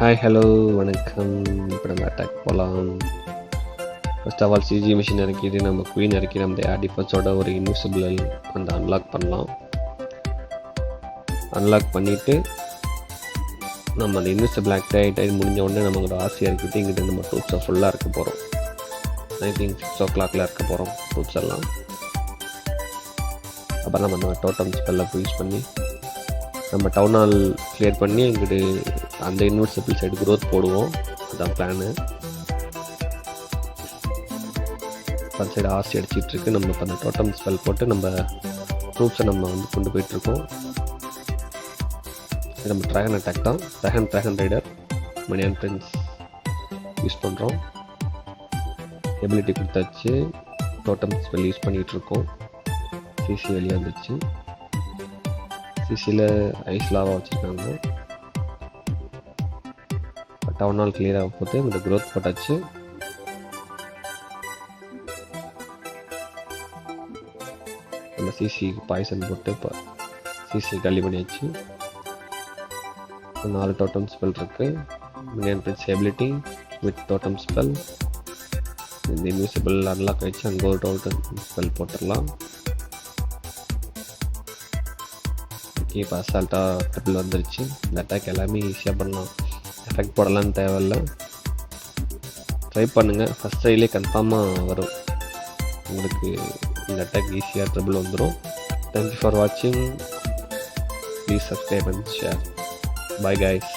Hi hello வணக்கம். இப்போ நம்ம அட்டாக் போகலாம். First of all CG machine இறக்கிட்டு நம்ம குயின் இறக்கி நம்ம ஏர் டிஃபென்ஸோட ஒரு இன்விசிபிள் அந்த அன்லாக் பண்ணலாம். அன்லாக் பண்ணிவிட்டு நம்ம அந்த இன்விசிபிள் ஆக்டிவேட் ஆகி முடிஞ்ச உடனே நம்மளோட ஆசை இறக்கிட்டு இங்கிட்ட நம்ம ட்ரூப்ஸை ஃபுல்லாக இருக்க போகிறோம். ஐ திங்க் 6 o'clock இருக்க போகிறோம் ட்ரூப்ஸ் எல்லாம். அப்புறம் நம்ம அந்த டோட்டம் ஸ்பெல்லை யூஸ் பண்ணி நம்ம டவுன் ஹால் கிளியர் பண்ணி எங்கிட்ட அந்த இன்வெர்சிபிள் சைடு க்ரோத் போடுவோம். அதுதான் பிளானு. அந்த சைடு ஆர்சி அடிச்சிட்ருக்கு. நம்ம இப்போ அந்த டோட்டம் ஸ்பெல் போட்டு நம்ம ட்ரூப்ஸை நம்ம வந்து கொண்டு போயிட்டுருக்கோம். இது நம்ம ட்ராகன் அட்டாக் தான். ட்ராகன் ரைடர் மணியான் பிரின்ஸ் யூஸ் பண்ணுறோம். எபிலிட்டி கொடுத்தாச்சு. டோட்டம் ஸ்பெல் யூஸ் பண்ணிகிட்ருக்கோம். சிசி வெளியே வந்துச்சு. சிசியில் ஐஸ் லாவாக வச்சுருக்காங்க. டவுன் ஹால் கிளியர் ஆக போது இந்த க்ரோத் போட்டாச்சு. நம்ம சிசி பாய்சன் போட்டு இப்போ சிசி காலி பண்ணியாச்சு. 4 டோட்டம் ஸ்பெல் இருக்குது. Minion Prince ability with டோட்டம் spell. இந்த இன்விசிபிள் அன்லாக் ஆகிடுச்சு. அங்கே ஒரு டோட்டம் ஸ்பெல் போட்டுடலாம். இப்போ அசால்ட்டாக ட்ரிபிள் வந்துருச்சு. இந்த அட்டாக் எல்லாமே ஈஸியாக பண்ணலாம். எஃபெக்ட் போடலான்னு தேவையில்லை. ட்ரை பண்ணுங்கள். ஃபஸ்ட் ட்ரைலே கன்ஃபார்மாக வரும் உங்களுக்கு. இந்த அட்டாக் ஈஸியாக ட்ரிபிள் வந்துடும். தேங்க்யூ ஃபார் வாட்சிங். Please subscribe and share. Bye guys.